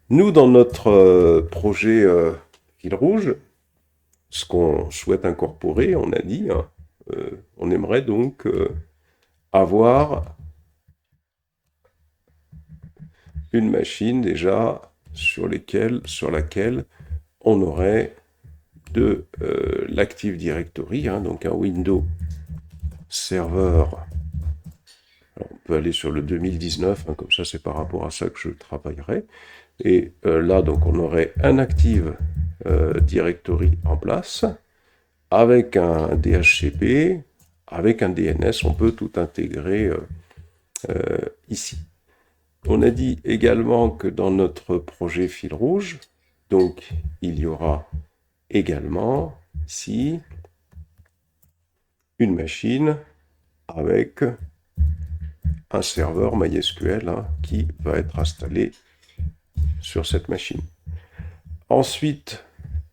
Nous, dans notre projet Fil Rouge, ce qu'on souhaite incorporer, on a dit, hein, on aimerait donc avoir une machine déjà sur laquelle on aurait de l'Active Directory, hein, donc un Windows Server. Alors, on peut aller sur le 2019, hein, comme ça c'est par rapport à ça que je travaillerai. Et là, donc, on aurait un Active Directory en place, avec un DHCP, avec un DNS, on peut tout intégrer ici. On a dit également que dans notre projet Fil Rouge, donc il y aura également ici une machine avec un serveur MySQL, hein, qui va être installé sur cette machine. Ensuite,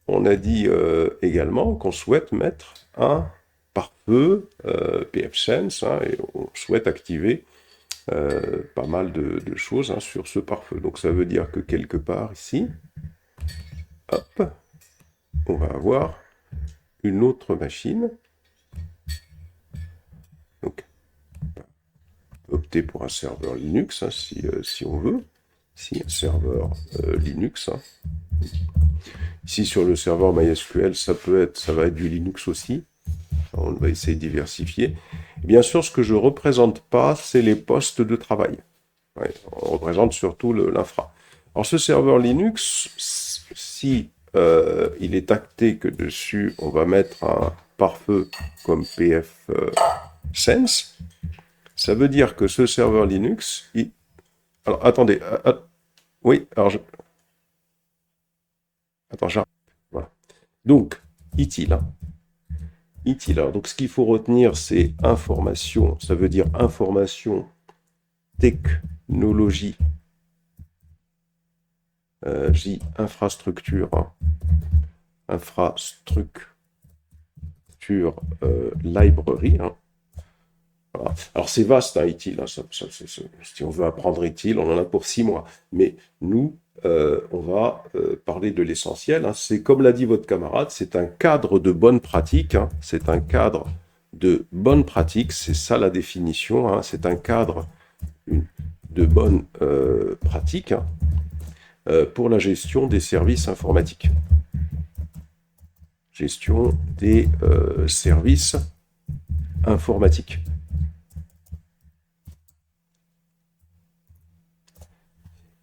on a dit également qu'on souhaite mettre un pare-feu pfSense, hein, et on souhaite activer pas mal de choses, hein, sur ce pare-feu. Donc ça veut dire que quelque part ici, hop, on va avoir une autre machine. Donc on peut opter pour un serveur Linux, hein, si on veut. Ici, un serveur Linux, hein. Ici, sur le serveur MySQL, ça va être du Linux aussi. On va essayer de diversifier. Et bien sûr, ce que je ne représente pas, c'est les postes de travail. Ouais, on représente surtout l'infra. Alors, ce serveur Linux, si il est acté que dessus, on va mettre un pare-feu comme pfSense, ça veut dire que ce serveur Linux, alors attendez, oui, alors attends, j'arrête. Voilà. Donc, ITIL, hein. ITIL. Alors, donc, ce qu'il faut retenir, c'est information. Ça veut dire information, technologie, infrastructure, hein. Infrastructure, library, hein. Voilà. Alors, c'est vaste, hein, ITIL, hein, si on veut apprendre ITIL, on en a pour 6 mois. Mais nous, on va parler de l'essentiel, hein. C'est comme l'a dit votre camarade, c'est un cadre de bonne pratique, hein. C'est un cadre de bonne pratique, c'est ça la définition, hein. C'est un cadre de bonne pratique, hein, pour la gestion des services informatiques. Gestion des services informatiques.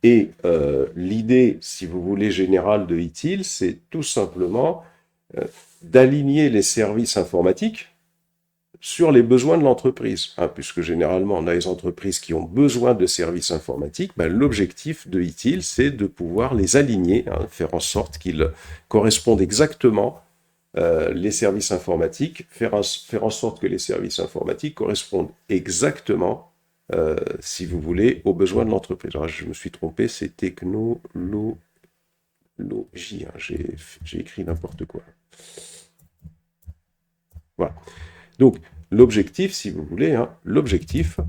Et l'idée, si vous voulez, générale de ITIL, c'est tout simplement d'aligner les services informatiques sur les besoins de l'entreprise, hein, puisque généralement on a les entreprises qui ont besoin de services informatiques. Ben, l'objectif de ITIL, c'est de pouvoir les aligner, hein, faire en sorte qu'ils correspondent exactement, les services informatiques, faire en sorte que les services informatiques correspondent exactement, si vous voulez, aux besoins de l'entreprise. Alors, je me suis trompé, c'est technologie, hein, j'ai écrit n'importe quoi. Voilà. Donc, l'objectif, si vous voulez, hein, l'objectif,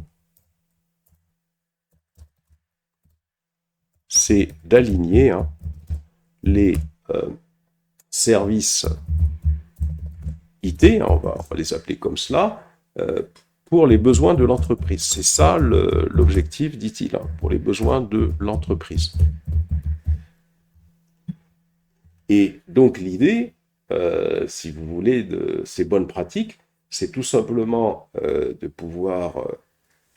c'est d'aligner, hein, les services IT, hein, on va les appeler comme cela, pour les besoins de l'entreprise. C'est ça l'objectif, dit-il, hein, pour les besoins de l'entreprise. Et donc l'idée, si vous voulez, de ces bonnes pratiques, c'est tout simplement de pouvoir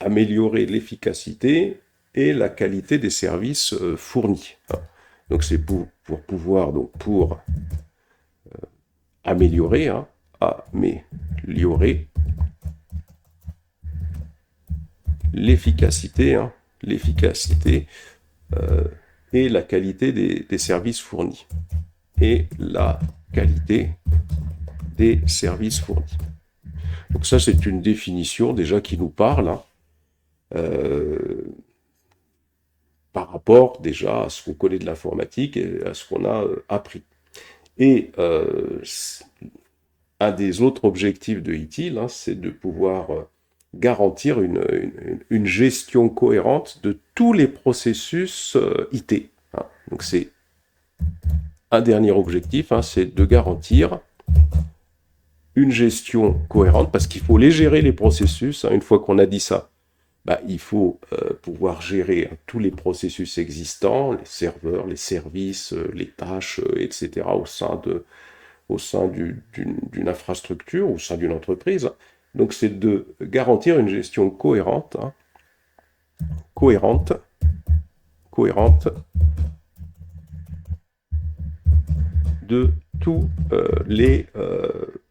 améliorer l'efficacité et la qualité des services fournis, hein. Donc c'est pour pouvoir, donc pour améliorer, hein, améliorer l'efficacité, hein, l'efficacité et la qualité des services fournis. Et la qualité des services fournis. Donc ça, c'est une définition déjà qui nous parle, hein, par rapport déjà à ce qu'on connaît de l'informatique et à ce qu'on a appris. Et un des autres objectifs de ITIL, hein, c'est de pouvoir garantir une gestion cohérente de tous les processus IT. Hein. Donc c'est un dernier objectif, hein, c'est de garantir une gestion cohérente, parce qu'il faut les gérer, les processus. Hein, une fois qu'on a dit ça, bah, il faut pouvoir gérer tous les processus existants, les serveurs, les services, les tâches, etc. au sein d'une infrastructure, au sein d'une entreprise. Donc c'est de garantir une gestion cohérente, hein, cohérente de tous les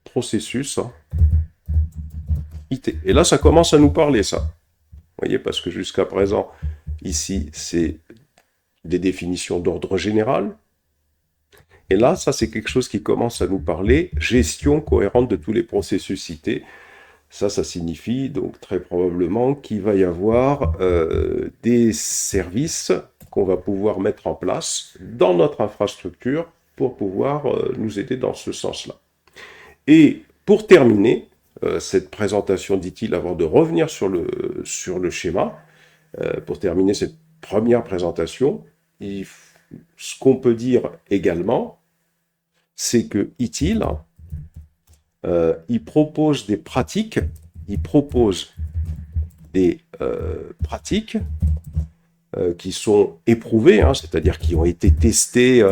processus, hein, IT. Et là, ça commence à nous parler, ça. Vous voyez, parce que jusqu'à présent, ici, c'est des définitions d'ordre général. Et là, ça, c'est quelque chose qui commence à nous parler, gestion cohérente de tous les processus cités. Ça signifie donc très probablement qu'il va y avoir des services qu'on va pouvoir mettre en place dans notre infrastructure pour pouvoir nous aider dans ce sens-là. Et pour terminer cette présentation, dit-il, avant de revenir sur le schéma, pour terminer cette première présentation, ce qu'on peut dire également, c'est que ITIL, il propose des pratiques, qui sont éprouvées, hein, c'est-à-dire qui ont été testées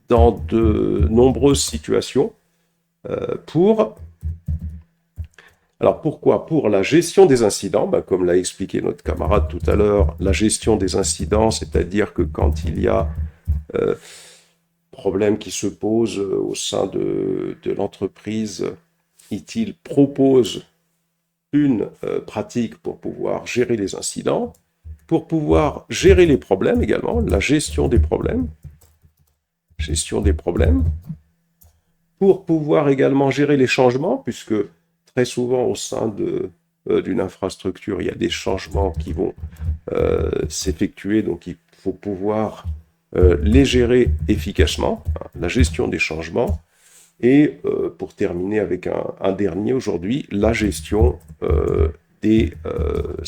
dans de nombreuses situations Alors pourquoi? Pour la gestion des incidents, comme l'a expliqué notre camarade tout à l'heure, la gestion des incidents, c'est-à-dire que quand il y a problème qui se pose au sein de l'entreprise, ITIL propose une pratique pour pouvoir gérer les incidents, pour pouvoir gérer les problèmes également, la gestion des problèmes, pour pouvoir également gérer les changements, puisque très souvent au sein d'une infrastructure, il y a des changements qui vont s'effectuer, donc il faut pouvoir les gérer efficacement, hein, la gestion des changements, et pour terminer avec un dernier aujourd'hui, la gestion des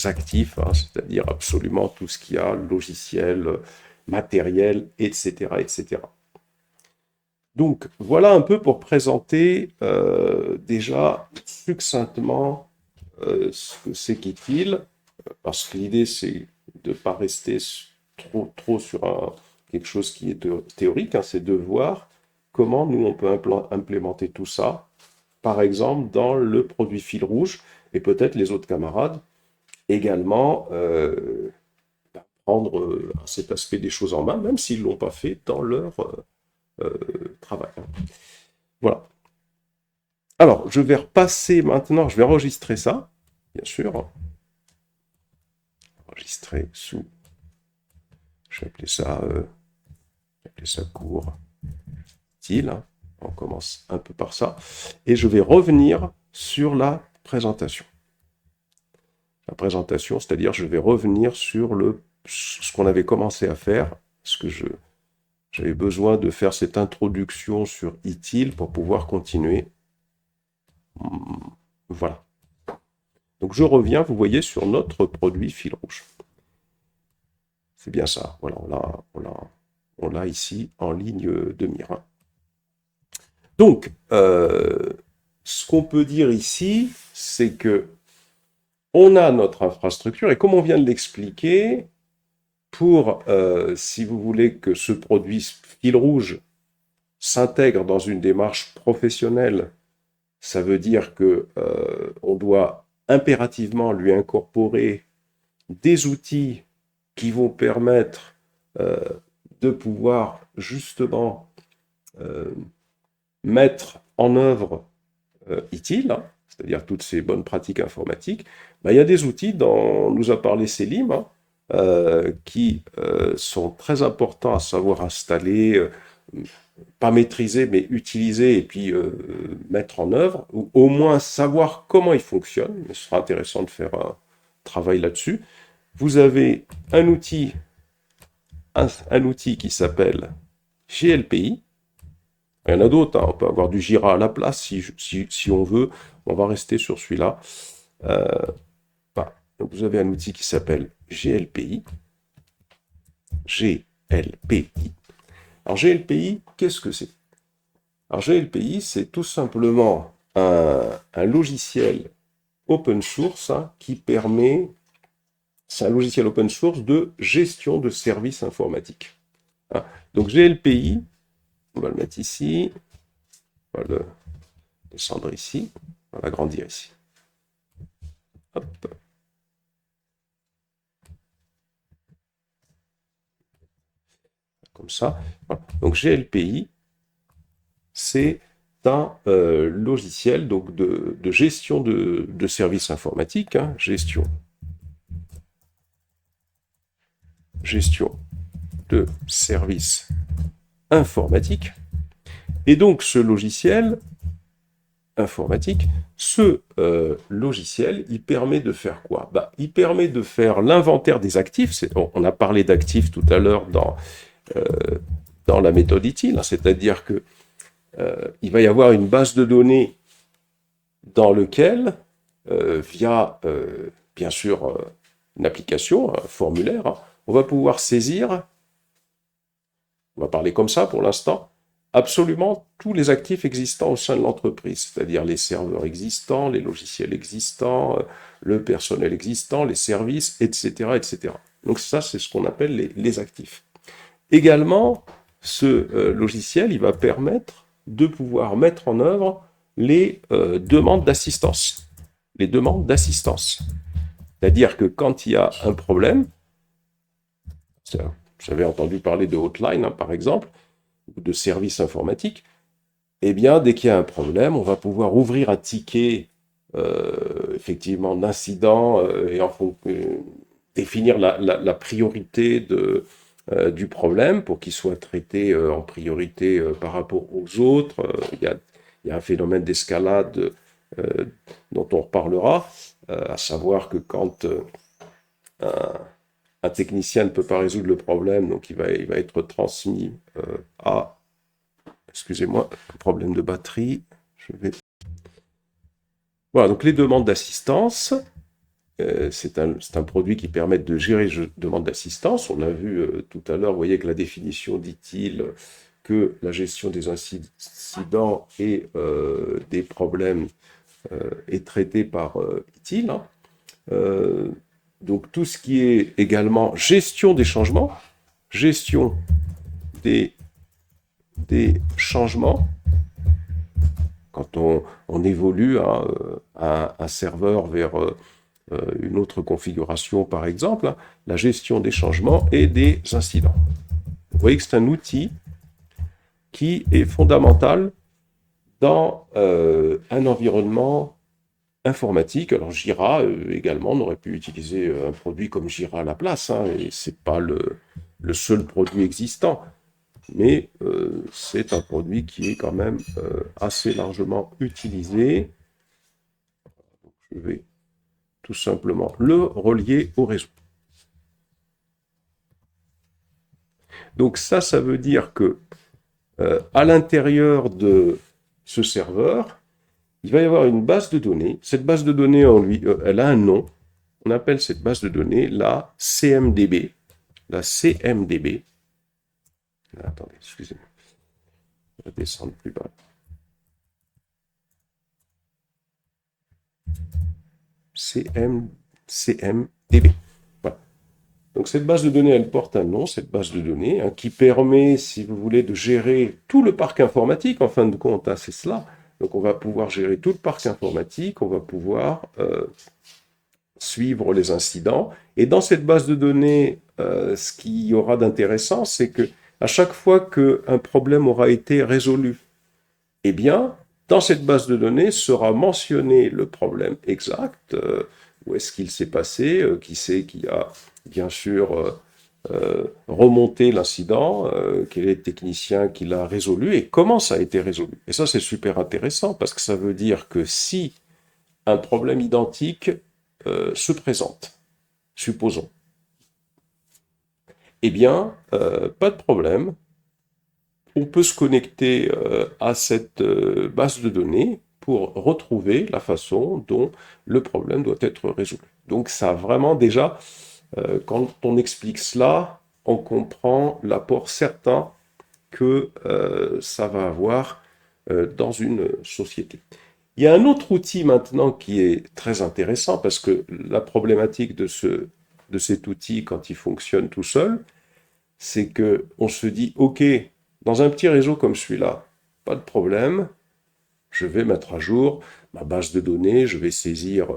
actifs, hein, c'est-à-dire absolument tout ce qu'il y a, logiciel, matériel, etc., etc. Donc, voilà un peu pour présenter déjà succinctement ce que c'est qu'ITIL, parce que l'idée, c'est de ne pas rester trop sur quelque chose qui est théorique, hein, c'est de voir comment nous, on peut implémenter tout ça, par exemple, dans le produit fil rouge, et peut-être les autres camarades également prendre cet aspect des choses en main, même s'ils ne l'ont pas fait dans leur travail. Voilà. Alors, je vais repasser maintenant, je vais enregistrer ça, bien sûr. Enregistrer sous, je vais appeler ça cours utile. Hein. On commence un peu par ça. Et je vais revenir sur la présentation. La présentation, c'est-à-dire je vais revenir sur ce qu'on avait commencé à faire, parce que j'avais besoin de faire cette introduction sur ITIL pour pouvoir continuer. Voilà. Donc je reviens, vous voyez, sur notre produit fil rouge. C'est bien ça. Voilà, on l'a ici en ligne de mire. Hein. Donc, ce qu'on peut dire ici, c'est que on a notre infrastructure, et comme on vient de l'expliquer, pour, si vous voulez, que ce produit fil rouge s'intègre dans une démarche professionnelle, ça veut dire que on doit impérativement lui incorporer des outils qui vont permettre de pouvoir justement mettre en œuvre ITIL, hein, c'est-à-dire toutes ces bonnes pratiques informatiques. Il y a des outils dont nous a parlé Célim, hein, qui sont très importants à savoir installer, pas maîtriser, mais utiliser et puis mettre en œuvre, ou au moins savoir comment ils fonctionnent. Ce sera intéressant de faire un travail là-dessus. Vous avez un outil qui s'appelle GLPI. Il y en a d'autres, hein. On peut avoir du Jira à la place si on veut. On va rester sur celui-là. Donc vous avez un outil qui s'appelle GLPI. GLPI. GLPI. Alors GLPI, qu'est-ce que c'est? Alors GLPI, c'est tout simplement un logiciel open source qui permet, c'est un logiciel open source de gestion de services informatiques. Donc GLPI, on va le mettre ici, on va le descendre ici, on va l'agrandir ici. Hop. Comme ça. Voilà. Donc GLPI, c'est un logiciel donc, de gestion de services informatiques, gestion de services informatiques. Et donc ce logiciel informatique, logiciel, il permet de faire quoi? Il permet de faire l'inventaire des actifs. On a parlé d'actifs tout à l'heure dans la méthode ITIL, c'est-à-dire que il va y avoir une base de données dans laquelle, via, bien sûr, une application, un formulaire, on va pouvoir saisir, on va parler comme ça pour l'instant, absolument tous les actifs existants au sein de l'entreprise, c'est-à-dire les serveurs existants, les logiciels existants, le personnel existant, les services, etc. etc. Donc ça, c'est ce qu'on appelle les actifs. Également, ce logiciel, il va permettre de pouvoir mettre en œuvre les demandes d'assistance. Les demandes d'assistance. C'est-à-dire que quand il y a un problème, j'avais entendu parler de hotline, par exemple, ou de services informatiques, eh bien, dès qu'il y a un problème, on va pouvoir ouvrir un ticket, effectivement, d'incident et définir la priorité du problème pour qu'il soit traité en priorité par rapport aux autres. Il y a un phénomène d'escalade dont on reparlera, à savoir que quand un technicien ne peut pas résoudre le problème, donc il va être transmis à... Excusez-moi, problème de batterie. Voilà, donc les demandes d'assistance, c'est un produit qui permet de gérer les demandes d'assistance. On a vu tout à l'heure, vous voyez que la définition dit-il que la gestion des incidents et des problèmes est traitée par ITIL. Donc tout ce qui est également gestion des changements, gestion des changements, quand on évolue un serveur vers une autre configuration, par exemple, la gestion des changements et des incidents. Vous voyez que c'est un outil qui est fondamental dans un environnement informatique. Alors Jira également, on aurait pu utiliser un produit comme Jira à la place, et c'est pas le seul produit existant, mais c'est un produit qui est quand même assez largement utilisé. Donc, je vais tout simplement le relier au réseau. Donc ça veut dire que à l'intérieur de ce serveur, il va y avoir une base de données. Cette base de données, elle a un nom. On appelle cette base de données la CMDB. La CMDB. Attendez, excusez-moi. On va descendre plus bas. CMDB. Voilà. Donc cette base de données, elle porte un nom, cette base de données, qui permet, si vous voulez, de gérer tout le parc informatique. En fin de compte, c'est cela. Donc on va pouvoir gérer tout le parc informatique, on va pouvoir suivre les incidents. Et dans cette base de données, ce qu'il y aura d'intéressant, c'est que à chaque fois qu'un problème aura été résolu, eh bien, dans cette base de données sera mentionné le problème exact, où est-ce qu'il s'est passé, qui c'est qui a bien sûr remonté l'incident, quel est le technicien qui l'a résolu et comment ça a été résolu. Et ça, c'est super intéressant parce que ça veut dire que si un problème identique se présente, supposons, eh bien, pas de problème, on peut se connecter à cette base de données pour retrouver la façon dont le problème doit être résolu. Donc ça vraiment déjà, quand on explique cela, on comprend l'apport certain que ça va avoir dans une société. Il y a un autre outil maintenant qui est très intéressant parce que la problématique de cet outil quand il fonctionne tout seul, c'est que on se dit ok, dans un petit réseau comme celui-là, pas de problème, je vais mettre à jour ma base de données, je vais saisir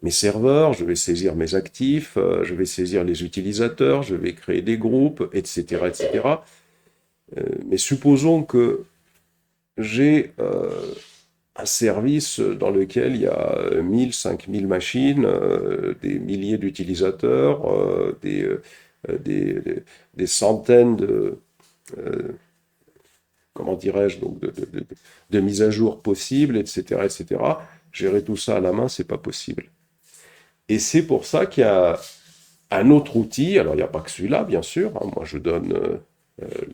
mes serveurs, je vais saisir mes actifs, je vais saisir les utilisateurs, je vais créer des groupes, etc., etc. Mais supposons que j'ai un service dans lequel il y a 1000, 5000 machines, des milliers d'utilisateurs, des centaines comment dirais-je, donc de mises à jour possibles, etc., etc. Gérer tout ça à la main, c'est pas possible. Et c'est pour ça qu'il y a un autre outil. Alors, il n'y a pas que celui-là, bien sûr. Hein. Moi, je donne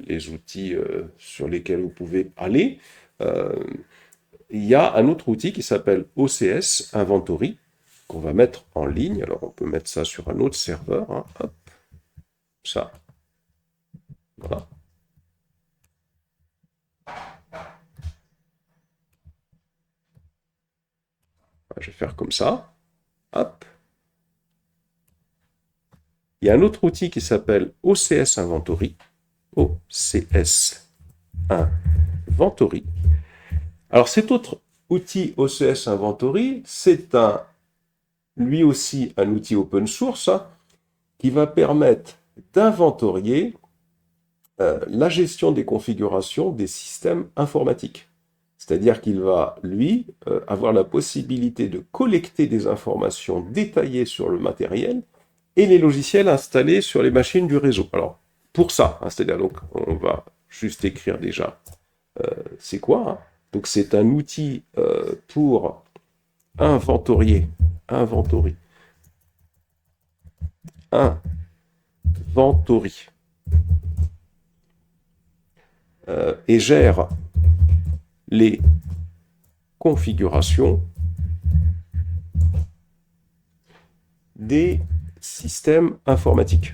les outils sur lesquels vous pouvez aller. Il y a un autre outil qui s'appelle OCS Inventory, qu'on va mettre en ligne. Alors, on peut mettre ça sur un autre serveur. Hein. Hop, ça. Voilà. Je vais faire comme ça. Hop. Il y a un autre outil qui s'appelle OCS Inventory. OCS Inventory. Alors cet autre outil OCS Inventory, c'est lui aussi un outil open source hein, qui va permettre d'inventorier la gestion des configurations des systèmes informatiques. C'est-à-dire qu'il va, lui, avoir la possibilité de collecter des informations détaillées sur le matériel et les logiciels installés sur les machines du réseau. Alors, pour ça, hein, c'est-à-dire donc, on va juste écrire déjà c'est quoi hein. Donc, c'est un outil pour inventorier et gère les configurations des systèmes informatiques.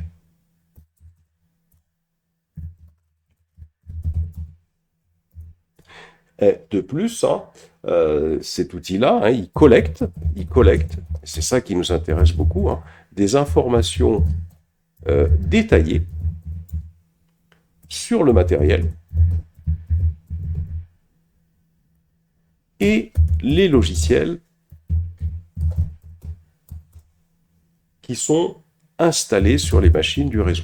Et de plus, hein, cet outil-là, hein, il collecte, c'est ça qui nous intéresse beaucoup, hein, des informations détaillées sur le matériel et les logiciels qui sont installés sur les machines du réseau.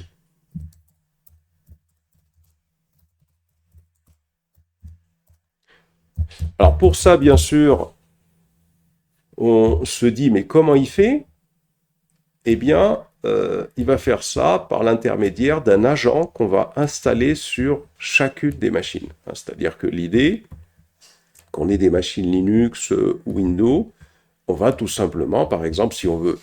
Alors pour ça, bien sûr, on se dit, mais comment il fait? Eh bien, il va faire ça par l'intermédiaire d'un agent qu'on va installer sur chacune des machines. C'est-à-dire que l'idée, qu'on ait des machines Linux ou Windows, on va tout simplement, par exemple, si on veut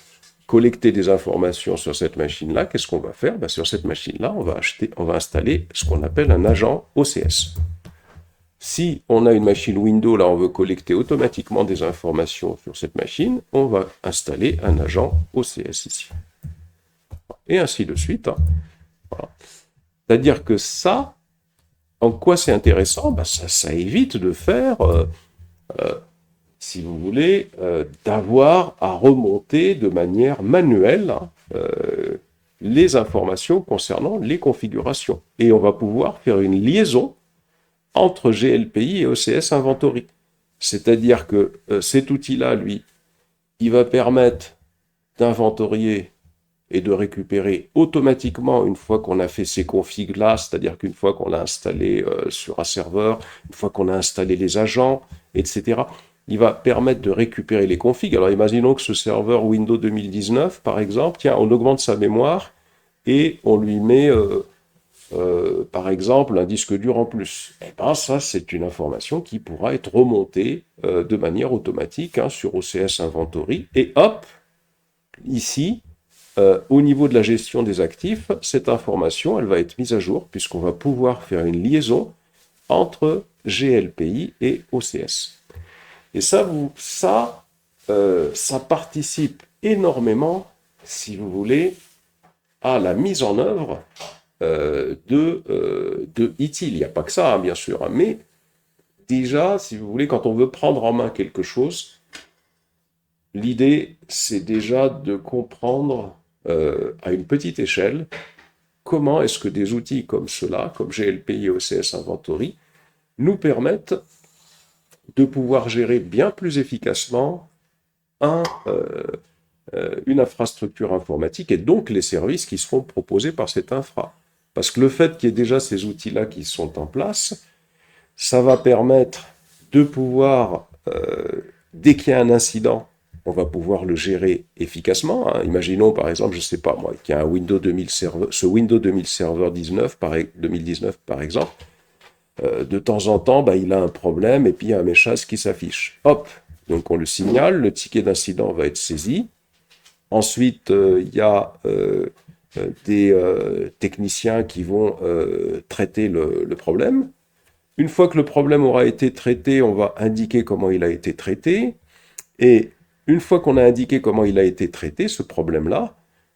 collecter des informations sur cette machine-là, qu'est-ce qu'on va faire? Sur cette machine-là, on va installer ce qu'on appelle un agent OCS. Si on a une machine Windows, là, on veut collecter automatiquement des informations sur cette machine, on va installer un agent OCS ici. Et ainsi de suite. Hein. Voilà. C'est-à-dire que ça, en quoi c'est intéressant? Ça évite de faire, si vous voulez, d'avoir à remonter de manière manuelle hein, les informations concernant les configurations. Et on va pouvoir faire une liaison entre GLPI et OCS Inventory. C'est-à-dire que cet outil-là, lui, il va permettre d'inventorier et de récupérer automatiquement une fois qu'on a fait ces configs-là, c'est-à-dire qu'une fois qu'on l'a installé sur un serveur, une fois qu'on a installé les agents, etc., il va permettre de récupérer les configs. Alors imaginons que ce serveur Windows 2019, par exemple, tiens, on augmente sa mémoire et on lui met... par exemple, un disque dur en plus. Eh bien, ça, c'est une information qui pourra être remontée de manière automatique hein, sur OCS Inventory. Et hop, ici, au niveau de la gestion des actifs, cette information, elle va être mise à jour puisqu'on va pouvoir faire une liaison entre GLPI et OCS. Et ça participe énormément, si vous voulez, à la mise en œuvre de ITIL. Il n'y a pas que ça, hein, bien sûr, hein, mais déjà, si vous voulez, quand on veut prendre en main quelque chose, l'idée, c'est déjà de comprendre à une petite échelle comment est-ce que des outils comme ceux-là, comme GLPI et OCS Inventory, nous permettent de pouvoir gérer bien plus efficacement une infrastructure informatique et donc les services qui seront proposés par cette infra. Parce que le fait qu'il y ait déjà ces outils-là qui sont en place, ça va permettre de pouvoir, dès qu'il y a un incident, on va pouvoir le gérer efficacement. Hein. Imaginons par exemple, je ne sais pas moi, qu'il y a un Windows 2000 Server, ce Windows 2000 Server 2019 par exemple, de temps en temps, bah, il a un problème et puis il y a un message qui s'affiche. Hop, donc on le signale, le ticket d'incident va être saisi. Ensuite, il y a des techniciens qui vont traiter le problème. Une fois que le problème aura été traité, on va indiquer comment il a été traité. Et une fois qu'on a indiqué comment il a été traité, ce problème-là,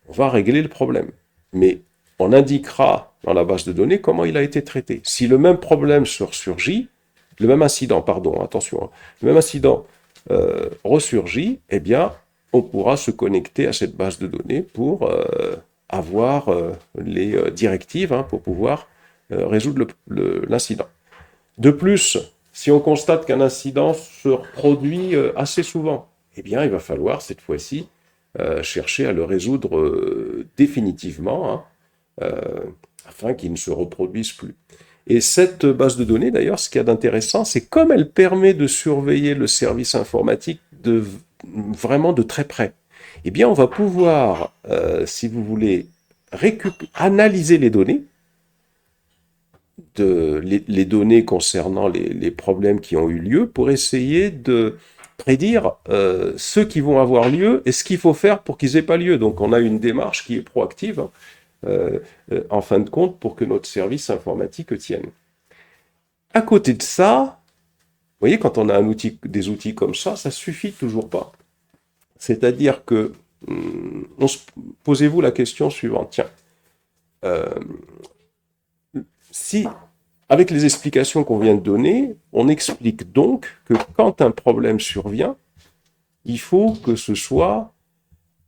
on va régler le problème. Mais on indiquera dans la base de données comment il a été traité. Si le même problème ressurgit, le même incident, pardon, attention, hein, le même incident ressurgit, eh bien, on pourra se connecter à cette base de données pour avoir les directives hein, pour pouvoir résoudre l'incident. De plus, si on constate qu'un incident se reproduit assez souvent, eh bien, il va falloir cette fois-ci chercher à le résoudre définitivement, hein, afin qu'il ne se reproduise plus. Et cette base de données, d'ailleurs, ce qu'il y a d'intéressant, c'est comme elle permet de surveiller le service informatique vraiment de très près. Eh bien, on va pouvoir, si vous voulez, analyser les données, les données concernant les problèmes qui ont eu lieu pour essayer de prédire ceux qui vont avoir lieu et ce qu'il faut faire pour qu'ils n'aient pas lieu. Donc on a une démarche qui est proactive, hein, en fin de compte, pour que notre service informatique tienne. À côté de ça, vous voyez, quand on a des outils comme ça suffit toujours pas. C'est-à-dire que, posez-vous la question suivante, tiens, si, avec les explications qu'on vient de donner, on explique donc que quand un problème survient, il faut que ce soit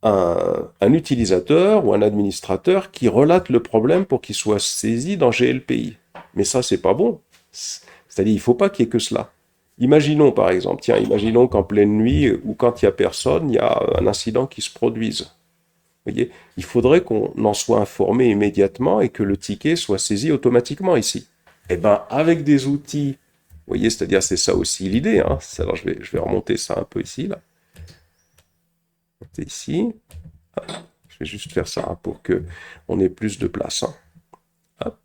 un utilisateur ou un administrateur qui relate le problème pour qu'il soit saisi dans GLPI. Mais ça, c'est pas bon. C'est-à-dire, il ne faut pas qu'il y ait que cela. Imaginons, par exemple, imaginons qu'en pleine nuit ou quand il n'y a personne, il y a un incident qui se produise. Vous voyez, il faudrait qu'on en soit informé immédiatement et que le ticket soit saisi automatiquement ici. Eh bien, avec des outils, vous voyez, c'est-à-dire, c'est ça aussi l'idée. Hein. Alors, je vais remonter ça un peu ici, là. Ici. Je vais juste faire ça pour qu'on ait plus de place. Hein. Hop.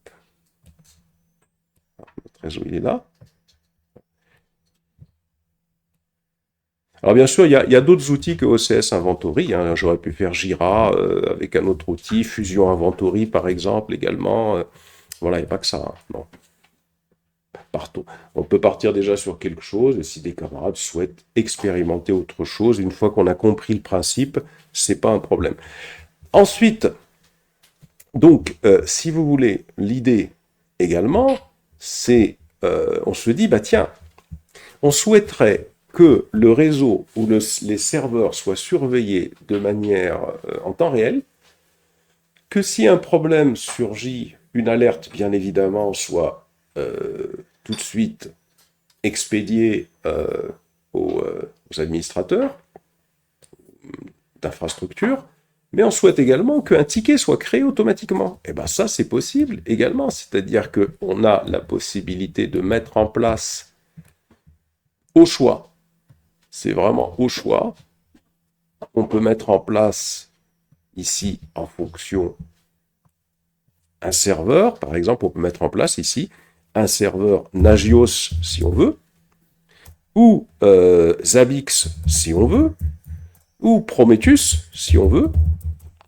Notre réseau, il est là. Alors bien sûr, il y a d'autres outils que OCS Inventory. Hein. J'aurais pu faire Jira avec un autre outil, Fusion Inventory par exemple également. Voilà, il n'y a pas que ça. Hein. Non. Partons. On peut partir déjà sur quelque chose et si des camarades souhaitent expérimenter autre chose, une fois qu'on a compris le principe, c'est pas un problème. Ensuite, donc, si vous voulez, l'idée également, c'est, on se dit, bah tiens, on souhaiterait que le réseau ou les serveurs soient surveillés de manière en temps réel, que si un problème surgit, une alerte, bien évidemment, soit tout de suite expédiée aux administrateurs d'infrastructure, mais on souhaite également qu'un ticket soit créé automatiquement. Et bien ça, c'est possible également, c'est-à-dire qu'on a la possibilité de mettre en place au choix. C'est vraiment au choix. On peut mettre en place ici, en fonction, un serveur. Par exemple, on peut mettre en place ici un serveur Nagios, si on veut, ou Zabbix, si on veut, ou Prometheus, si on veut,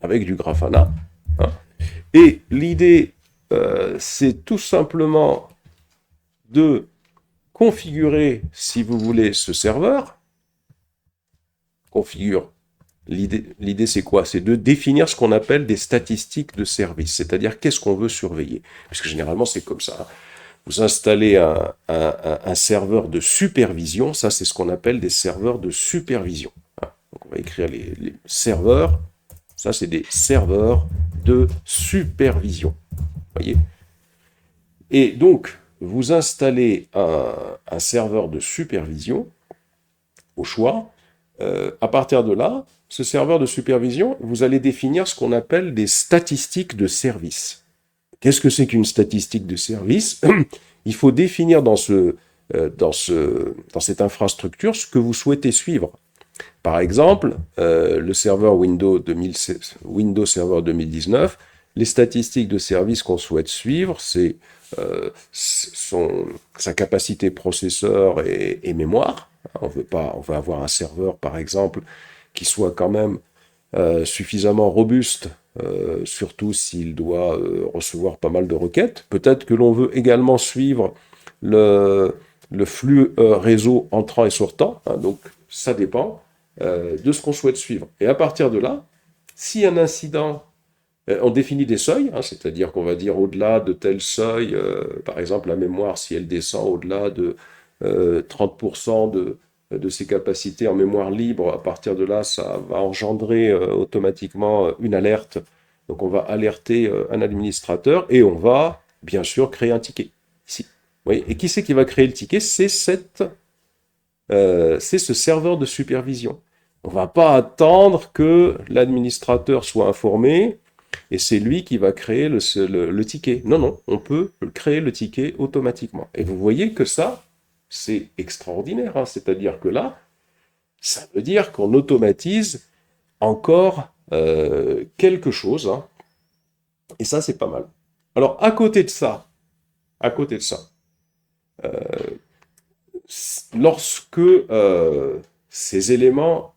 avec du Grafana. Hein. Et l'idée, c'est tout simplement de configurer, si vous voulez, ce serveur. Configure L'idée, c'est quoi? C'est de définir ce qu'on appelle des statistiques de service, c'est-à-dire qu'est-ce qu'on veut surveiller. Puisque généralement, c'est comme ça, hein. Vous installez un serveur de supervision, ça c'est ce qu'on appelle des serveurs de supervision. Donc on va écrire les serveurs, ça c'est des serveurs de supervision. Voyez? Et donc, vous installez un serveur de supervision au choix. À partir de là, ce serveur de supervision, vous allez définir ce qu'on appelle des statistiques de service. Qu'est-ce que c'est qu'une statistique de service? Il faut définir dans cette infrastructure ce que vous souhaitez suivre. Par exemple, le serveur Windows Server 2019, les statistiques de service qu'on souhaite suivre, c'est sa capacité processeur et mémoire. On veut avoir un serveur, par exemple, qui soit quand même suffisamment robuste, surtout s'il doit recevoir pas mal de requêtes. Peut-être que l'on veut également suivre le flux réseau entrant et sortant, hein, donc ça dépend de ce qu'on souhaite suivre. Et à partir de là, si un incident, on définit des seuils, hein, c'est-à-dire qu'on va dire au-delà de tel seuil, par exemple la mémoire, si elle descend au-delà de 30% de ses capacités en mémoire libre, à partir de là, ça va engendrer automatiquement une alerte. Donc on va alerter un administrateur et on va bien sûr créer un ticket ici. Oui. Et qui c'est qui va créer le ticket? C'est ce serveur de supervision. On ne va pas attendre que l'administrateur soit informé et c'est lui qui va créer le ticket. Non, non, on peut créer le ticket automatiquement. Et vous voyez que ça, c'est extraordinaire, hein. C'est-à-dire que là, ça veut dire qu'on automatise encore quelque chose, hein. Et ça, c'est pas mal. Alors, à côté de ça, lorsque ces éléments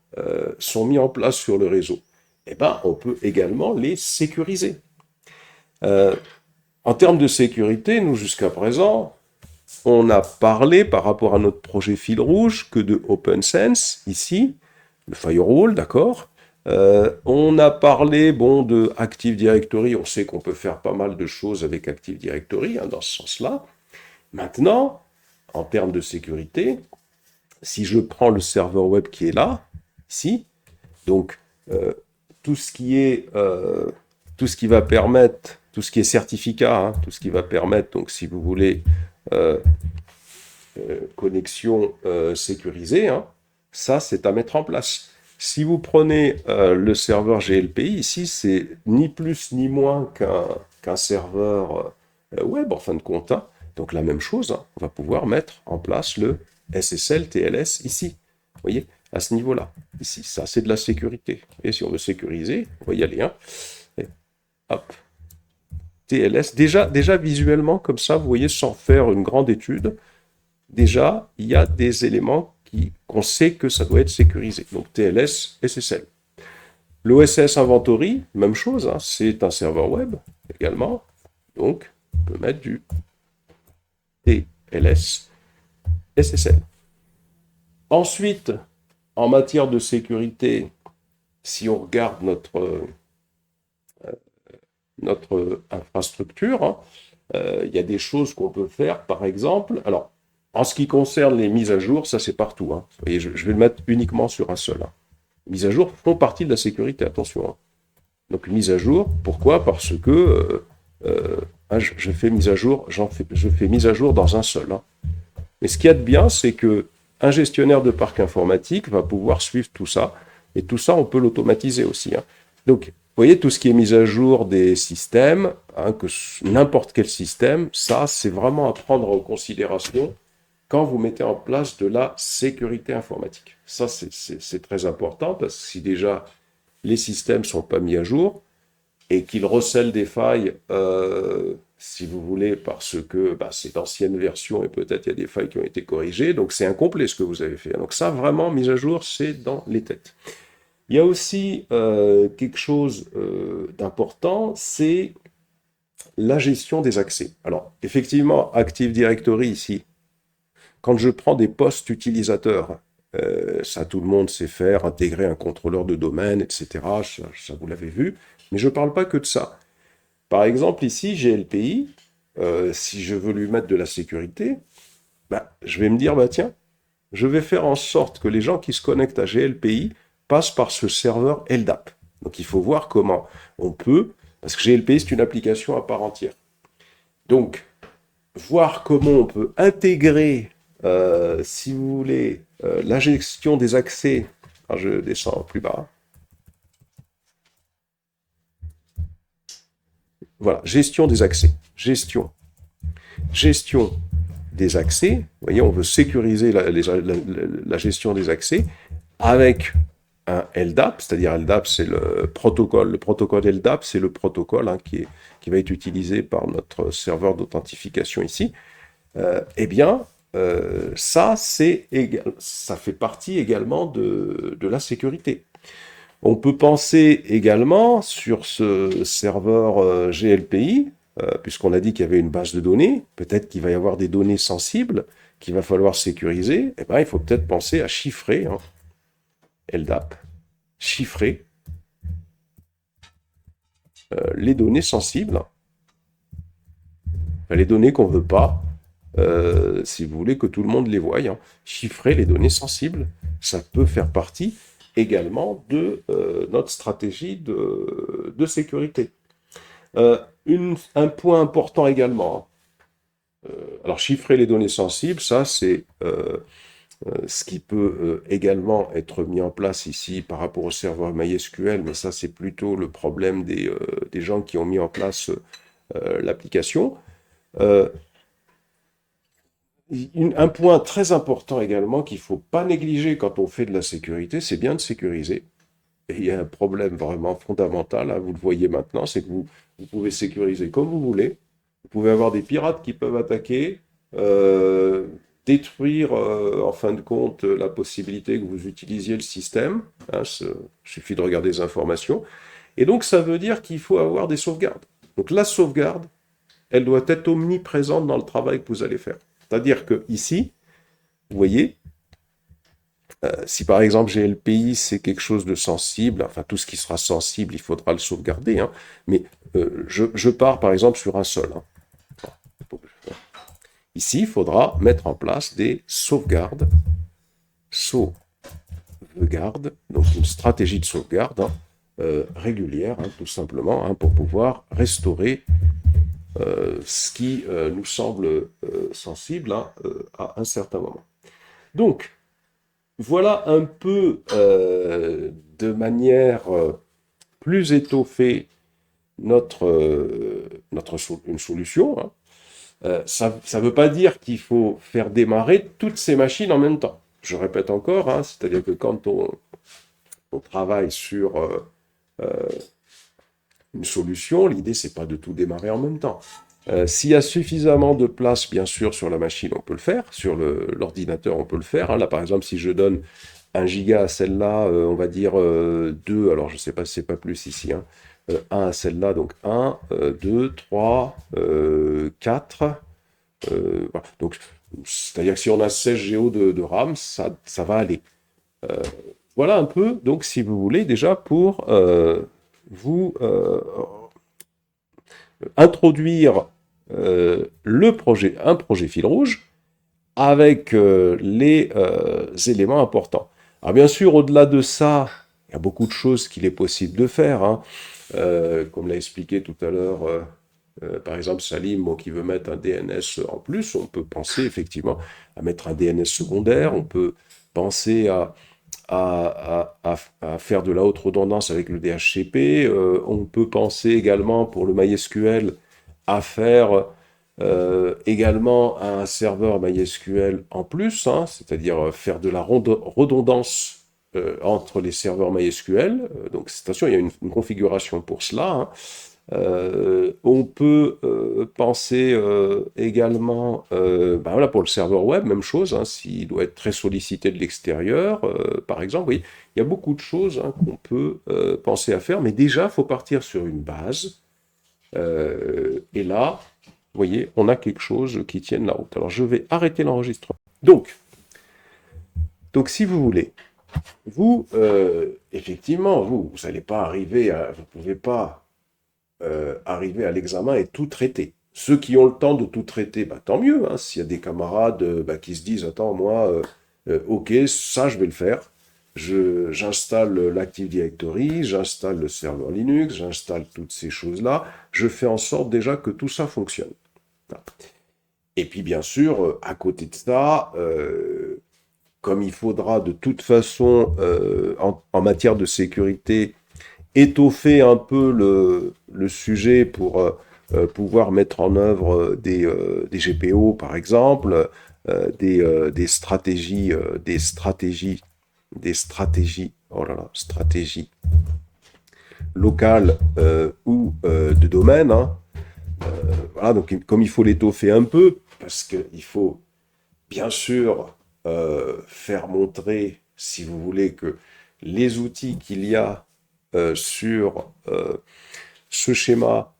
sont mis en place sur le réseau, eh ben, on peut également les sécuriser. En termes de sécurité, nous, jusqu'à présent, on a parlé par rapport à notre projet fil rouge que de OpenSense, ici, le firewall, d'accord. On a parlé de Active Directory, on sait qu'on peut faire pas mal de choses avec Active Directory, hein, dans ce sens-là. Maintenant, en termes de sécurité, si je prends le serveur web qui est là, ici, donc tout ce qui va permettre, tout ce qui est certificat, hein, tout ce qui va permettre, donc si vous voulez, connexion sécurisée, hein, ça c'est à mettre en place. Si vous prenez le serveur GLPI, ici c'est ni plus ni moins qu'un serveur web en fin de compte, hein. Donc la même chose, hein, on va pouvoir mettre en place le SSL TLS ici. Vous voyez, à ce niveau-là. Ici, ça c'est de la sécurité. Et si on veut sécuriser, on va y aller, hein. Et hop. TLS, déjà visuellement comme ça, vous voyez, sans faire une grande étude, déjà il y a des éléments qu'on sait que ça doit être sécurisé. Donc TLS, SSL. L'OSS Inventory, même chose, hein, c'est un serveur web également. Donc on peut mettre du TLS, SSL. Ensuite, en matière de sécurité, si on regarde notre infrastructure, hein, il y a des choses qu'on peut faire, par exemple. Alors, en ce qui concerne les mises à jour, ça c'est partout, hein. Vous voyez, je vais le mettre uniquement sur un seul, hein. Les mises à jour font partie de la sécurité, attention, hein. Donc mise à jour, pourquoi? Parce que je fais mise à jour, je fais mise à jour dans un seul, hein. Mais ce qu'il y a de bien, c'est que un gestionnaire de parc informatique va pouvoir suivre tout ça, et tout ça, on peut l'automatiser aussi, hein. Donc, vous voyez, tout ce qui est mise à jour des systèmes, hein, que n'importe quel système, ça, c'est vraiment à prendre en considération quand vous mettez en place de la sécurité informatique. Ça, c'est très important, parce que si déjà les systèmes ne sont pas mis à jour, et qu'ils recèlent des failles, si vous voulez, parce que c'est d'anciennes versions, et peut-être il y a des failles qui ont été corrigées, donc c'est incomplet ce que vous avez fait. Donc ça, vraiment, mise à jour, c'est dans les têtes. Il y a aussi quelque chose d'important, c'est la gestion des accès. Alors, effectivement, Active Directory ici, quand je prends des postes utilisateurs, Ça, tout le monde sait faire, intégrer un contrôleur de domaine, etc. Ça vous l'avez vu. Mais je ne parle pas que de ça. Par exemple, ici, GLPI, si je veux lui mettre de la sécurité, bah, je vais me dire, bah, tiens, je vais faire en sorte que les gens qui se connectent à GLPI passent par ce serveur LDAP. Donc il faut voir comment on peut, parce que GLPI, c'est une application à part entière. Donc, voir comment on peut intégrer, si vous voulez, la gestion des accès. Alors, je descends plus bas. Voilà, gestion des accès. Gestion des accès. Vous voyez, on veut sécuriser la gestion des accès avec un LDAP, c'est-à-dire LDAP, c'est le protocole. Le protocole LDAP, c'est le protocole qui va être utilisé par notre serveur d'authentification ici. Eh bien, ça fait partie également de la sécurité. On peut penser également sur ce serveur GLPI, puisqu'on a dit qu'il y avait une base de données, peut-être qu'il va y avoir des données sensibles qu'il va falloir sécuriser, eh ben, il faut peut-être penser à chiffrer, hein, LDAP, chiffrer les données sensibles, les données qu'on ne veut pas, si vous voulez que tout le monde les voie, hein. Chiffrer les données sensibles, ça peut faire partie également de notre stratégie de sécurité. Un point important également, alors chiffrer les données sensibles, ça c'est ce qui peut également être mis en place ici par rapport au serveur MySQL, mais ça c'est plutôt le problème des gens qui ont mis en place l'application. Un point très important également qu'il ne faut pas négliger quand on fait de la sécurité, c'est bien de sécuriser. Et il y a un problème vraiment fondamental, hein, vous le voyez maintenant, c'est que vous pouvez sécuriser comme vous voulez. Vous pouvez avoir des pirates qui peuvent attaquer, détruire en fin de compte la possibilité que vous utilisiez le système. Hein, il suffit de regarder les informations. Et donc ça veut dire qu'il faut avoir des sauvegardes. Donc la sauvegarde, elle doit être omniprésente dans le travail que vous allez faire. C'est-à-dire que ici, vous voyez, si par exemple GLPI c'est quelque chose de sensible, enfin tout ce qui sera sensible, il faudra le sauvegarder, hein, mais je pars par exemple sur un seul. Hein. Ici, il faudra mettre en place des sauvegardes, donc une stratégie de sauvegarde régulière, hein, tout simplement, hein, pour pouvoir restaurer ce qui nous semble sensible hein, à un certain moment. Donc, voilà un peu de manière plus étoffée une solution. Hein. Ça ne veut pas dire qu'il faut faire démarrer toutes ces machines en même temps. Je répète encore, hein, c'est-à-dire que quand on travaille sur une solution, l'idée, c'est pas de tout démarrer en même temps. S'il y a suffisamment de place, bien sûr, sur la machine, on peut le faire. Sur l'ordinateur, on peut le faire. Hein. Là, par exemple, si je donne 1 giga à celle-là, on va dire 2, alors je ne sais pas si c'est pas plus ici, hein, 1 à celle-là, donc 1, 2, 3, 4. Voilà. Donc, c'est-à-dire que si on a 16 Go de RAM, ça va aller. Voilà un peu, donc, si vous voulez, déjà pour vous introduire un projet fil rouge avec les éléments importants. Alors bien sûr, au-delà de ça, il y a beaucoup de choses qu'il est possible de faire. Hein. Comme l'a expliqué tout à l'heure, par exemple, Salim, qui veut mettre un DNS en plus, on peut penser effectivement à mettre un DNS secondaire, on peut penser à faire de la haute redondance avec le DHCP. On peut penser également pour le MySQL à faire également un serveur MySQL en plus, hein, c'est-à-dire faire de la redondance entre les serveurs MySQL. Donc attention, il y a une configuration pour cela. Hein. On peut penser également, ben voilà, pour le serveur web, même chose, hein, s'il doit être très sollicité de l'extérieur, par exemple, oui, il y a beaucoup de choses hein, qu'on peut penser à faire, mais déjà, il faut partir sur une base, et là, vous voyez, on a quelque chose qui tienne la route. Alors, je vais arrêter l'enregistrement. Donc, Donc, si vous voulez, vous, effectivement, vous n'allez pas arriver vous pouvez pas arriver à l'examen et tout traiter. Ceux qui ont le temps de tout traiter, bah, tant mieux, hein. S'il y a des camarades bah, qui se disent, attends, moi, ok, ça, je vais le faire. J'installe l'Active Directory, j'installe le serveur Linux, j'installe toutes ces choses-là. Je fais en sorte déjà que tout ça fonctionne. Et puis, bien sûr, à côté de ça, comme il faudra de toute façon, en matière de sécurité, étoffer un peu le sujet pour pouvoir mettre en œuvre des GPO, par exemple, des stratégies, oh là là, stratégies locales ou de domaine. Hein. Voilà, donc comme il faut l'étoffer un peu, parce qu'il faut bien sûr faire montrer, si vous voulez, que les outils qu'il y a sur ce schéma,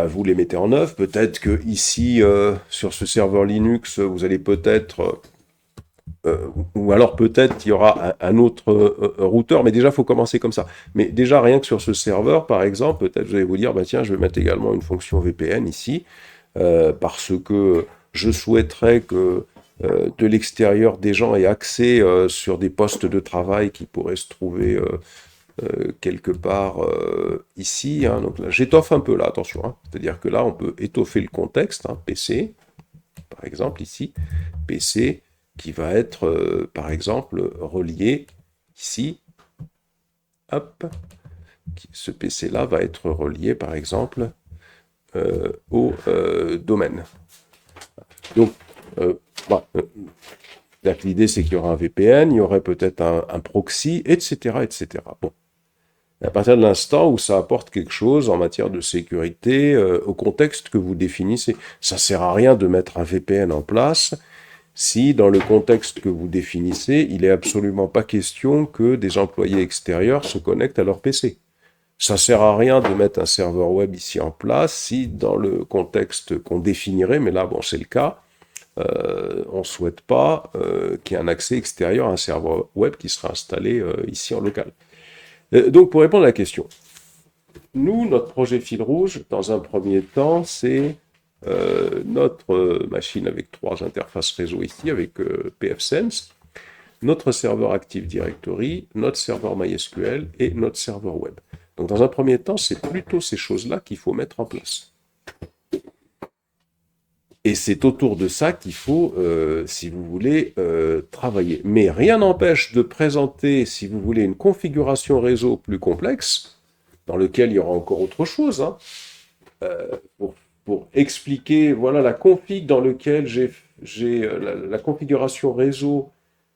vous les mettez en œuvre. Peut-être que ici, sur ce serveur Linux, vous allez peut-être, ou alors peut-être il y aura un autre routeur, mais déjà, il faut commencer comme ça. Mais déjà, rien que sur ce serveur, par exemple, peut-être vous allez vous dire, bah, tiens, je vais mettre également une fonction VPN ici, parce que je souhaiterais que de l'extérieur, des gens aient accès sur des postes de travail qui pourraient se trouver quelque part ici. Hein. Donc là, j'étoffe un peu là, attention. Hein. C'est-à-dire que là, on peut étoffer le contexte, hein, PC, par exemple ici, PC qui va être, par exemple, relié ici. Hop. Ce PC-là va être relié, par exemple, au domaine. Donc, bah, l'idée, c'est qu'il y aura un VPN, il y aurait peut-être un proxy, etc., etc. Bon. À partir de l'instant où ça apporte quelque chose en matière de sécurité au contexte que vous définissez, ça ne sert à rien de mettre un VPN en place si dans le contexte que vous définissez, il n'est absolument pas question que des employés extérieurs se connectent à leur PC. Ça ne sert à rien de mettre un serveur web ici en place si dans le contexte qu'on définirait, mais là, bon, c'est le cas, on ne souhaite pas qu'il y ait un accès extérieur à un serveur web qui sera installé ici en local. Donc, pour répondre à la question, nous, notre projet fil rouge, dans un premier temps, c'est notre machine avec 3 interfaces réseau ici, avec pfSense, notre serveur Active Directory, notre serveur MySQL et notre serveur web. Donc, dans un premier temps, c'est plutôt ces choses-là qu'il faut mettre en place. Et c'est autour de ça qu'il faut, si vous voulez, travailler. Mais rien n'empêche de présenter, si vous voulez, une configuration réseau plus complexe, dans lequel il y aura encore autre chose, hein, pour expliquer, voilà, la config dans lequel j'ai la configuration réseau,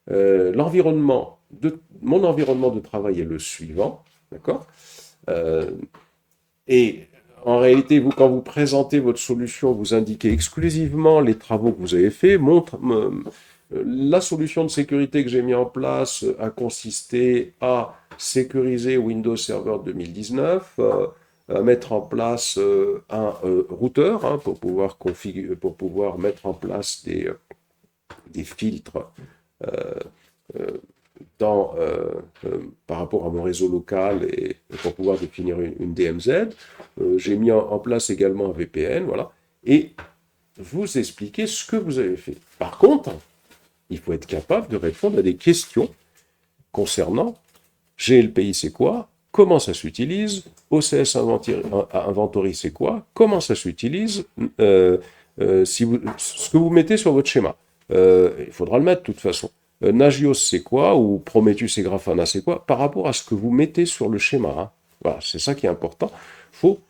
l'environnement, mon environnement de travail est le suivant, d'accord ? Et en réalité, vous, quand vous présentez votre solution, vous indiquez exclusivement les travaux que vous avez faits. La solution de sécurité que j'ai mis en place a consisté à sécuriser Windows Server 2019, à mettre en place un routeur hein, pour pouvoir mettre en place des filtres par rapport à mon réseau local et pour pouvoir définir une DMZ. J'ai mis en place également un VPN, voilà, et vous expliquer ce que vous avez fait. Par contre, il faut être capable de répondre à des questions concernant GLPI c'est quoi, comment ça s'utilise, OCS Inventory c'est quoi, comment ça s'utilise, ce que vous mettez sur votre schéma. Il faudra le mettre de toute façon. Nagios c'est quoi, ou Prometheus et Grafana c'est quoi, par rapport à ce que vous mettez sur le schéma. Hein. Voilà, c'est ça qui est important. Il faut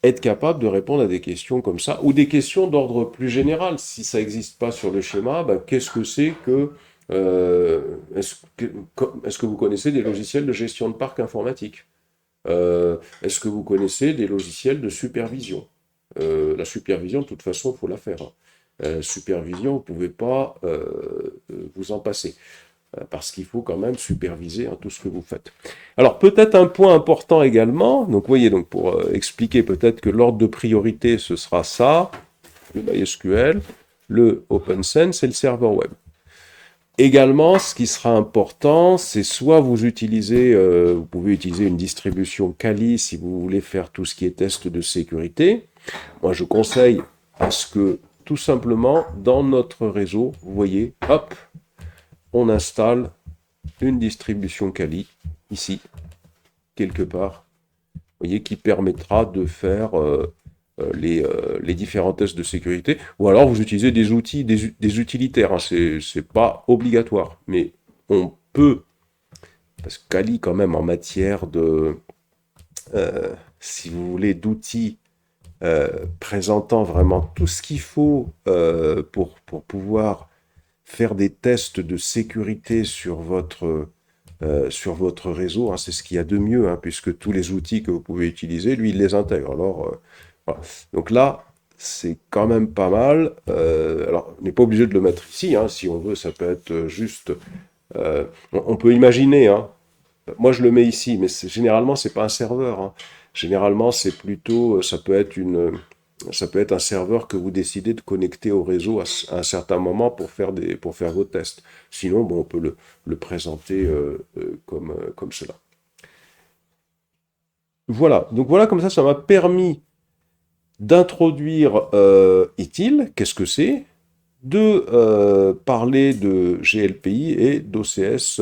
être capable de répondre à des questions comme ça, ou des questions d'ordre plus général. Si ça n'existe pas sur le schéma, ben, qu'est-ce que c'est que... est-ce que vous connaissez des logiciels de gestion de parc informatique est-ce que vous connaissez des logiciels de supervision la supervision, de toute façon, il faut la faire. Hein. Supervision, vous ne pouvez pas vous en passer. Parce qu'il faut quand même superviser hein, tout ce que vous faites. Alors, peut-être un point important également, donc vous voyez, donc, pour expliquer peut-être que l'ordre de priorité, ce sera ça, le MySQL, le OpenSense et le serveur web. Également, ce qui sera important, c'est soit vous pouvez utiliser une distribution Kali si vous voulez faire tout ce qui est test de sécurité. Moi, je conseille à ce que, tout simplement, dans notre réseau, vous voyez, hop, on installe une distribution Kali, ici, quelque part, vous voyez, qui permettra de faire les différents tests de sécurité, ou alors vous utilisez des outils, des utilitaires, hein. C'est pas obligatoire, mais on peut, parce que Kali, quand même, en matière de, si vous voulez, d'outils présentant vraiment tout ce qu'il faut pour pouvoir faire des tests de sécurité sur votre réseau, hein, c'est ce qu'il y a de mieux, hein, puisque tous les outils que vous pouvez utiliser, lui, il les intègre. Alors, voilà. Donc là, c'est quand même pas mal. Alors, on n'est pas obligé de le mettre ici, hein, si on veut, ça peut être juste... on peut imaginer, hein. Moi, je le mets ici, mais généralement, c'est pas un serveur, hein. Généralement, c'est plutôt... Ça peut être un serveur que vous décidez de connecter au réseau à un certain moment pour faire vos tests. Sinon, bon, on peut le présenter comme cela. Voilà, donc voilà, comme ça m'a permis d'introduire ITIL, qu'est-ce que c'est, de parler de GLPI et d'OCS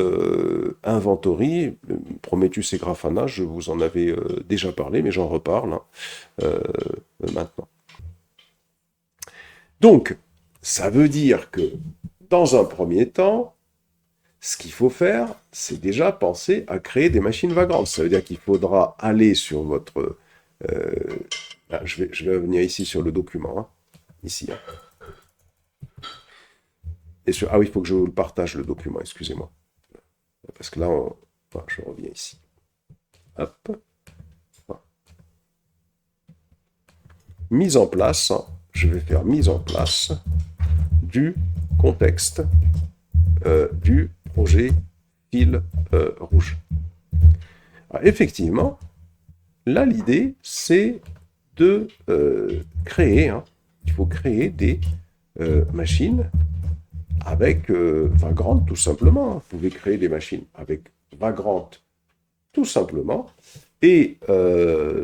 Inventory, Prometheus et Grafana, je vous en avais déjà parlé, mais j'en reparle maintenant. Donc, ça veut dire que, dans un premier temps, ce qu'il faut faire, c'est déjà penser à créer des machines vagrantes. Ça veut dire qu'il faudra aller sur votre... je vais venir ici sur le document, hein, ici. Hein. Ah oui, il faut que je vous le partage, le document, excusez-moi. Parce que là, je reviens ici. Hop. Voilà. Mise en place, je vais faire mise en place du contexte du projet fil rouge. Alors, effectivement, là, l'idée, c'est de créer, hein, il faut créer des machines avec Vagrant, tout simplement. Vous pouvez créer des machines avec Vagrant, tout simplement. Et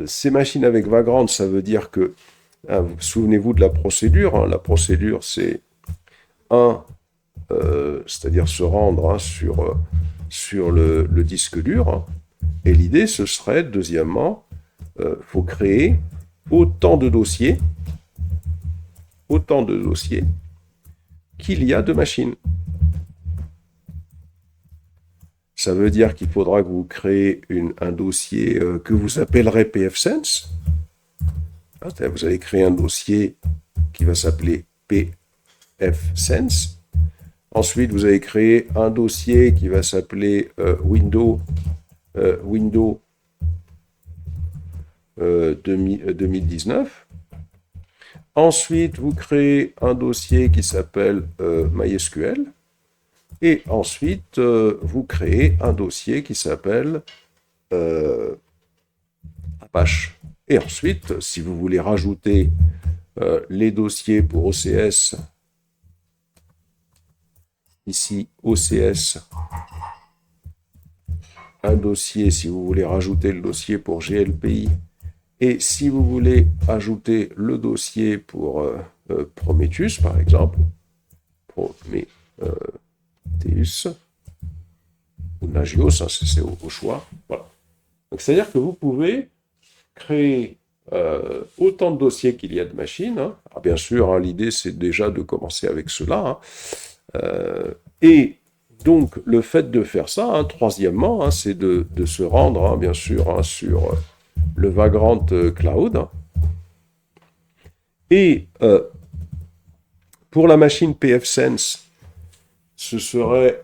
ces machines avec Vagrant, ça veut dire que, hein, souvenez-vous de la procédure. Hein, la procédure, c'est c'est-à-dire se rendre, hein, sur le disque dur. Hein. Et l'idée, ce serait, deuxièmement, faut créer autant de dossiers qu'il y a de machines. Ça veut dire qu'il faudra que vous créez un dossier que vous appellerez pfSense. Vous allez créer un dossier qui va s'appeler pfSense. Ensuite, vous allez créer un dossier qui va s'appeler Windows 2019. Ensuite, vous créez un dossier qui s'appelle MySQL. Et ensuite, vous créez un dossier qui s'appelle Apache. Et ensuite, si vous voulez rajouter les dossiers pour OCS, ici, OCS, un dossier, si vous voulez rajouter le dossier pour GLPI, et si vous voulez ajouter le dossier pour Prometheus, par exemple, Prometheus ou Nagios, hein, c'est au choix. Voilà. Donc, c'est-à-dire que vous pouvez créer autant de dossiers qu'il y a de machines. Hein. Alors, bien sûr, hein, l'idée, c'est déjà de commencer avec cela. Hein. Et donc, le fait de faire ça, hein, troisièmement, hein, c'est de se rendre, hein, bien sûr, hein, sur le Vagrant Cloud. Et pour la machine pfSense, ce serait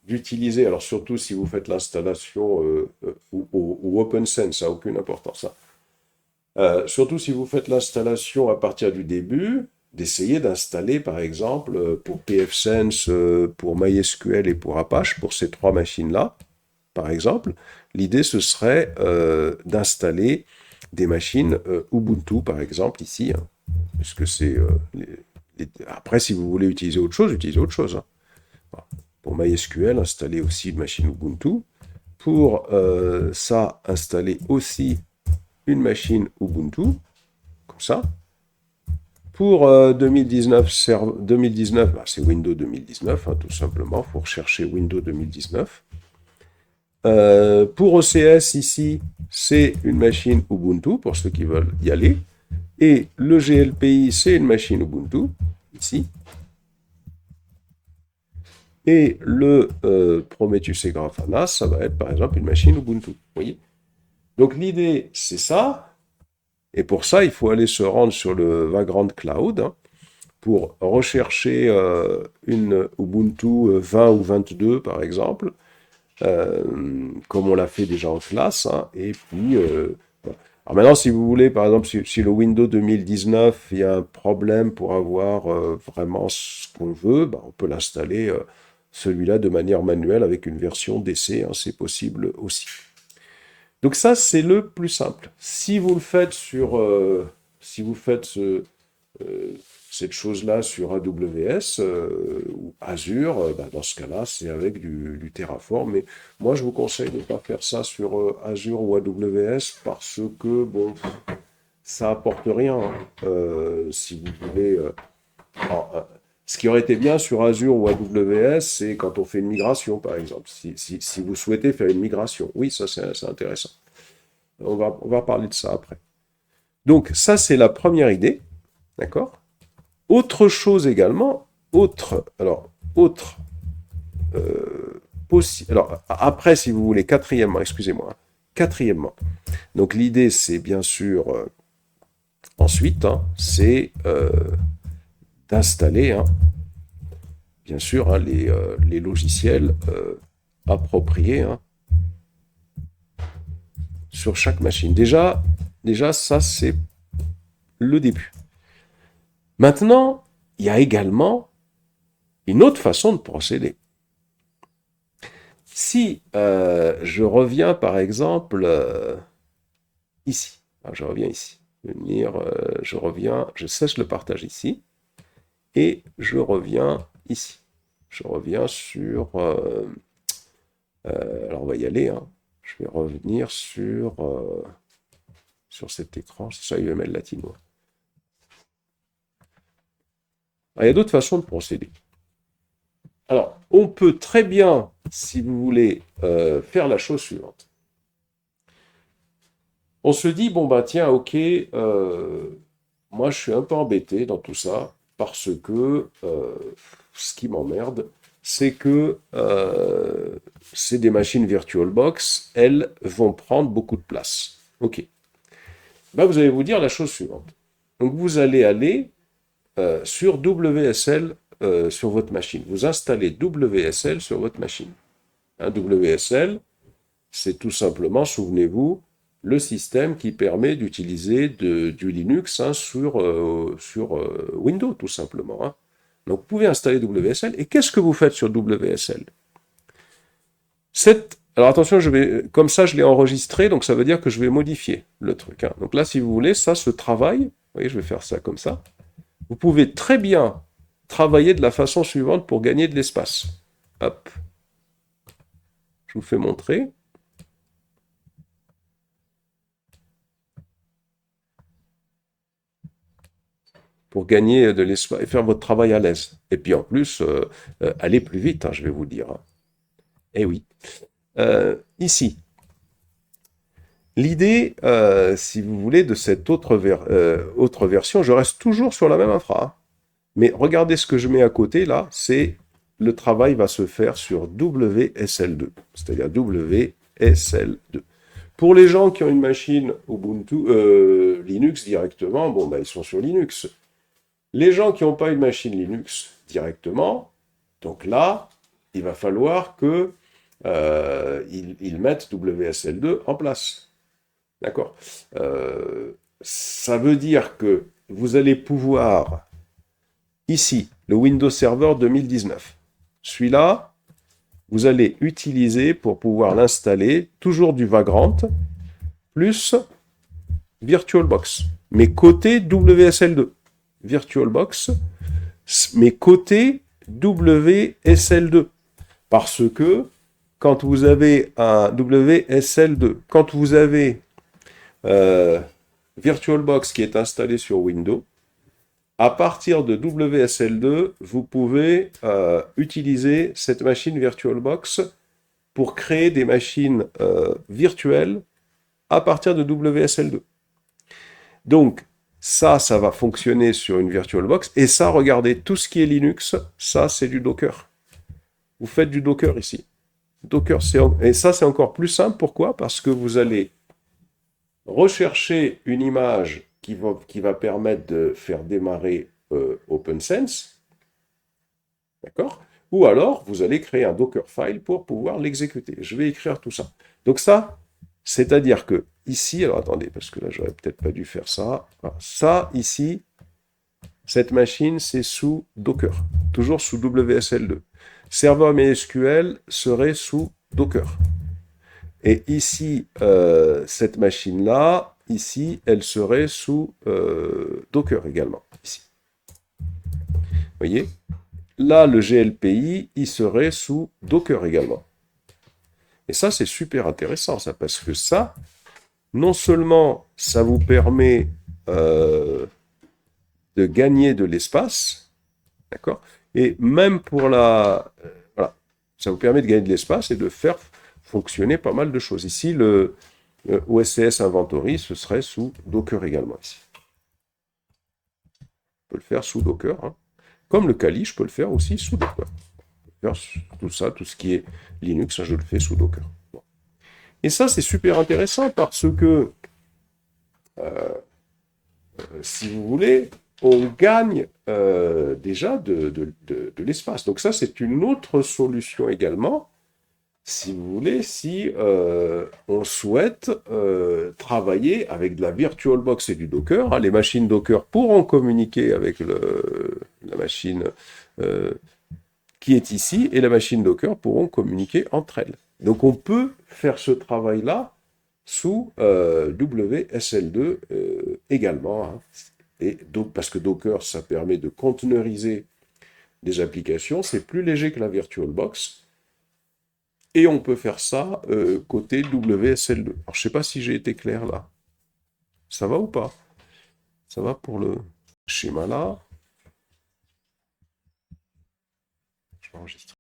d'utiliser, alors surtout si vous faites l'installation ou OpenSense, ça n'a aucune importance. Hein. Surtout si vous faites l'installation à partir du début, d'essayer d'installer par exemple pour pfSense, pour MySQL et pour Apache, pour ces trois machines-là, par exemple, l'idée ce serait d'installer des machines Ubuntu par exemple ici, hein, puisque c'est... Après si vous voulez utiliser autre chose, utilisez autre chose. Hein. Voilà. pour MySQL, installer aussi une machine Ubuntu. Pour ça, installer aussi une machine Ubuntu, comme ça. Pour 2019, bah, c'est Windows 2019, hein, tout simplement. Il faut rechercher Windows 2019. Pour OCS, ici, c'est une machine Ubuntu, pour ceux qui veulent y aller. Et le GLPI, c'est une machine Ubuntu, ici. Et le Prometheus et Grafana, ça va être, par exemple, une machine Ubuntu. Vous voyez ? Donc, l'idée, c'est ça. Et pour ça, il faut aller se rendre sur le Vagrant Cloud, hein, pour rechercher une Ubuntu 20 ou 22, par exemple, comme on l'a fait déjà en classe. Hein, et puis, alors maintenant, si vous voulez, par exemple, si le Windows 2019, il y a un problème pour avoir vraiment ce qu'on veut, bah, on peut l'installer, celui-là, de manière manuelle avec une version DC, hein, c'est possible aussi. Donc ça, c'est le plus simple. Si vous le faites sur, cette chose-là sur AWS ou Azure, bah, dans ce cas-là, c'est avec du Terraform. Mais moi, je vous conseille de ne pas faire ça sur Azure ou AWS parce que, bon, ça apporte rien. Si vous voulez... ce qui aurait été bien sur Azure ou AWS, c'est quand on fait une migration, par exemple. Si vous souhaitez faire une migration. Oui, ça, c'est intéressant. On va parler de ça après. Donc, ça, c'est la première idée. D'accord ? Autre chose également, alors, après, si vous voulez, quatrièmement, donc l'idée, c'est bien sûr, ensuite, hein, c'est d'installer, hein, bien sûr, hein, les logiciels appropriés, hein, sur chaque machine. Déjà, ça, c'est le début. Maintenant, il y a également une autre façon de procéder. Si je reviens, par exemple, ici. Alors, je reviens ici. Je cesse le partage ici. Et je reviens ici. Je reviens sur... alors, on va y aller. Hein. Je vais revenir sur cet écran. C'est ça, UML Latino. Alors, il y a d'autres façons de procéder. Alors, on peut très bien, si vous voulez, faire la chose suivante. On se dit, bon, bah tiens, ok, moi je suis un peu embêté dans tout ça, parce que ce qui m'emmerde, c'est que c'est des machines VirtualBox, elles vont prendre beaucoup de place. Ok. Bah, vous allez vous dire la chose suivante. Donc, vous allez aller sur WSL sur votre machine. Vous installez WSL sur votre machine. Un WSL, c'est tout simplement, souvenez-vous, le système qui permet d'utiliser du Linux, hein, sur Windows, tout simplement. Hein. Donc, vous pouvez installer WSL. Et qu'est-ce que vous faites sur WSL ? Alors attention, comme ça, je l'ai enregistré, donc ça veut dire que je vais modifier le truc. Hein. Donc là, si vous voulez, ça se travaille. Vous voyez, je vais faire ça comme ça. Vous pouvez très bien travailler de la façon suivante pour gagner de l'espace. Hop. Je vous fais montrer. Pour gagner de l'espace et faire votre travail à l'aise. Et puis en plus, aller plus vite, hein, je vais vous dire. Hein. Eh oui. Ici. L'idée, si vous voulez, de cette autre version, je reste toujours sur la même infra. Hein. Mais regardez ce que je mets à côté, là, c'est le travail va se faire sur WSL2, c'est-à-dire WSL2. Pour les gens qui ont une machine Ubuntu, Linux directement, bon, bah, ils sont sur Linux. Les gens qui n'ont pas une machine Linux directement, donc là, il va falloir que ils mettent WSL2 en place. D'accord ? Ça veut dire que vous allez pouvoir, ici, le Windows Server 2019. Celui-là, vous allez utiliser pour pouvoir l'installer, toujours du Vagrant, plus VirtualBox. Mais côté WSL2. VirtualBox, mais côté WSL2. Parce que quand vous avez un WSL2, quand vous avez VirtualBox qui est installé sur Windows, à partir de WSL2, vous pouvez utiliser cette machine VirtualBox pour créer des machines virtuelles à partir de WSL2. Donc, ça va fonctionner sur une VirtualBox. Et ça, regardez, tout ce qui est Linux, ça, c'est du Docker. Vous faites du Docker ici. Docker, et ça, c'est encore plus simple. Pourquoi? Parce que vous allez rechercher une image qui va permettre de faire démarrer OpenSense. D'accord? Ou alors, vous allez créer un Dockerfile pour pouvoir l'exécuter. Je vais écrire tout ça. Donc ça, c'est-à-dire que ici, alors attendez, parce que là, j'aurais peut-être pas dû faire ça. Ça, ici, cette machine, c'est sous Docker, toujours sous WSL2. Serveur MySQL serait sous Docker. Et ici, cette machine-là, ici, elle serait sous Docker également. Ici. Vous voyez? Là, le GLPI, il serait sous Docker également. Et ça, c'est super intéressant, ça, parce que ça, non seulement ça vous permet de gagner de l'espace, d'accord? Et même pour la... voilà, ça vous permet de gagner de l'espace et de faire fonctionner pas mal de choses. Ici, le OSCS Inventory, ce serait sous Docker également, ici. Je peux le faire sous Docker, hein. Comme le Kali, je peux le faire aussi sous Docker. Faire tout ça, tout ce qui est Linux, je le fais sous Docker. Bon. Et ça, c'est super intéressant parce que, si vous voulez, on gagne déjà de l'espace. Donc ça, c'est une autre solution également, si vous voulez, si on souhaite travailler avec de la VirtualBox et du Docker. Hein, les machines Docker pourront communiquer avec la machine qui est ici, et la machine Docker pourront communiquer entre elles. Donc on peut faire ce travail-là sous WSL2 également. Hein. Et donc, parce que Docker, ça permet de containeriser des applications, c'est plus léger que la VirtualBox. Et on peut faire ça côté WSL2. Alors, je ne sais pas si j'ai été clair là. Ça va ou pas? Ça va pour le schéma là? Je vais enregistrer.